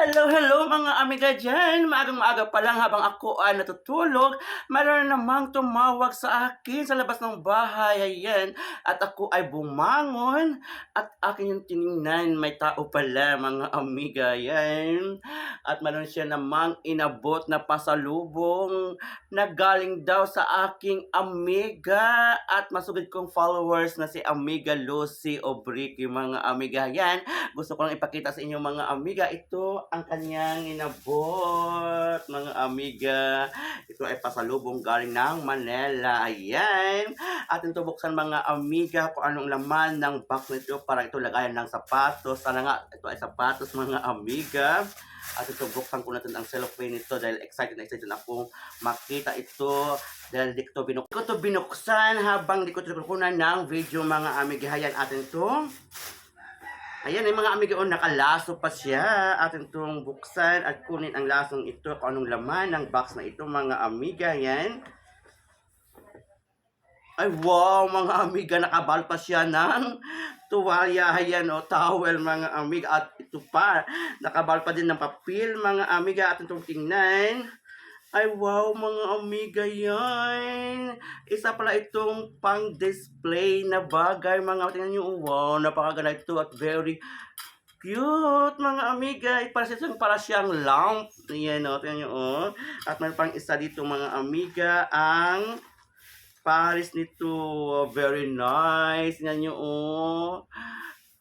Hello, hello mga amiga dyan. Maagang-maaga pa lang habang ako ay natutulog, mayroon namang tumawag sa akin sa labas ng bahay. Ayan. At ako ay bumangon at akin yung tinignan. May tao pala mga amiga. Ayan. At mayroon siya namang inabot na pasalubong na galing daw sa aking amiga at masugid kong followers na si Amiga Lucy Obrique mga amiga. Ayan. Gusto ko lang ipakita sa inyo mga amiga, ito ang kanyang inabot mga amiga. Ito ay pasalubong galing ng Manila. Ayan. Atin to buksan mga amiga kung anong laman ng box nito para ito lagayan ng sapatos. Sana nga ito ay sapatos mga amiga. At ito buksan ko natin ang cellophane nito dahil excited na excited akong makita ito. Dahil di ko to binuksan habang di ko ito kukunan ng video mga amiga. Ayan atin to. Ayan, ay mga amiga, nakalaso pa siya. Atin itong buksan at kunin ang lasong ito kung anong laman ng box na ito mga amiga. Ayan. Ay wow mga amiga, nakabal pa siya ng tuwalya. Ayan o, towel mga amiga. At ito pa, nakabal pa din ng papel mga amiga. Atin itong tingnan. Ay wow mga amiga yan. Isa pala itong pang display na bagay mga tingnan nyo. Wow, napakaganda ito at very cute mga amiga. Para siyang lamp. Ayan o, tingnan nyo o. At may pang isa dito mga amiga ang Paris nito. Very nice. Tingnan nyo o.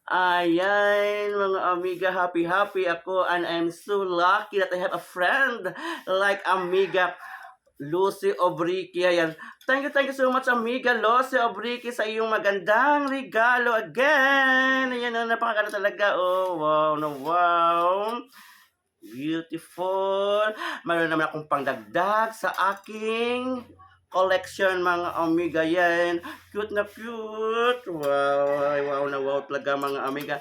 Ayan, mga amiga, happy ako and I'm so lucky that I have a friend like Amiga Lucy Obrique. Ayan. Thank you so much Amiga Lucy Obrique sa iyong magandang regalo again. Ayan, napakaganda talaga. Oh, wow, no, wow. Beautiful. Mayroon naman akong pangdagdag sa aking collection mga amiga yan. Cute na cute. Wow, ay, wow na wow talaga mga amiga.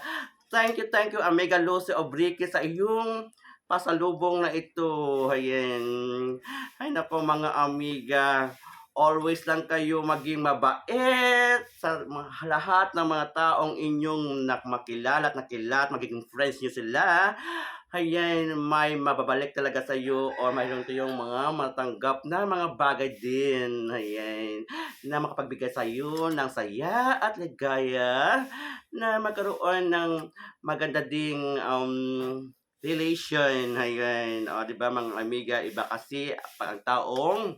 Thank you Amiga Lucy Obrique sa iyong pasalubong na ito. Ayan. Ay nako mga amiga. Always lang kayo maging mabait sa lahat ng mga taong inyong makilala at nakilat, magiging friends nyo sila. Ayan, may mababalik talaga sa iyo or mayroon kayong mga matanggap na mga bagay din. Ayan, na makapagbigay sa iyo ng saya at ligaya na magkaroon ng maganda ding relation. Ayan, o, di ba mga amiga, iba kasi ang taong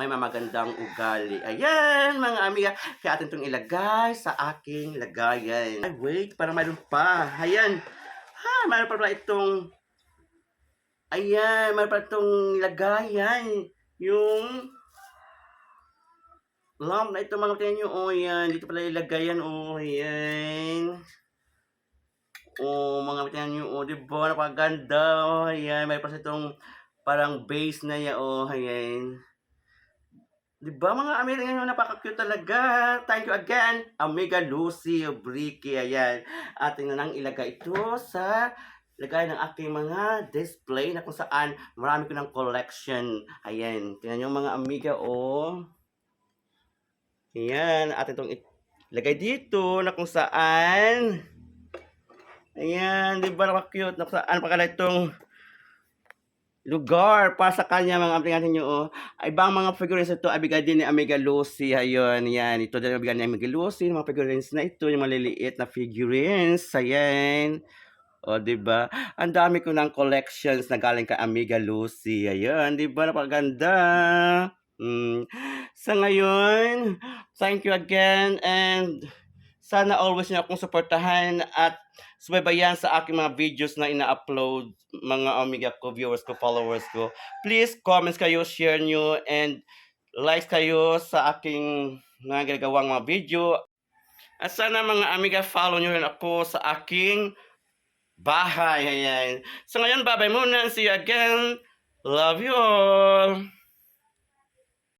may mamagandang ugali. Ayan, mga amiga. Kaya atin itong ilagay sa aking lagayan. Ay, wait, para mayroon pa. Ayan. Ha, mayroon pa pala itong... Ayan, mayroon pa itong lagayan. Yung... lamp na ito, mga tingnan nyo. O, ayan. Dito pala ilagayan. O, ayan. O, mga tingnan nyo. O, diba? Napakaganda. O, ayan. Mayroon pa itong parang base na yan. O, ayan. Diba mga amiga, napaka-cute talaga. Thank you again, Amiga Lucy Obrique. Ayan. Ating na nang ilagay ito sa lagay ng aking mga display na kung saan marami ko ng collection. Ayan. Tingnan nyo mga amiga, oh. Ayan. Atin itong ilagay dito na kung saan. Ayan. Diba napaka-cute? Na kung saan pagkala itong lugar para sa kanya mga amiga ninyo oh. Ibang mga figurines ito ay bigay din ni Amiga Lucy. Ayun, yan. Ito din ang bigay ni Amiga Lucy. Mga figurines na ito, yung maliliit na figurines. Ayan. O, diba? Ang dami ko ng collections na galing kay Amiga Lucy. Ayun, diba? Napakaganda. Sa ngayon, thank you again and sana always niyo akong suportahan at subaybayan sa aking mga videos na ina-upload, mga amiga ko, viewers ko, followers ko. Please, comments kayo, share nyo, and likes kayo sa aking mga ginagawang mga video. At sana mga amiga, follow nyo rin ako sa aking bahay. Ayan. So ngayon, bye-bye muna. See you again. Love you all.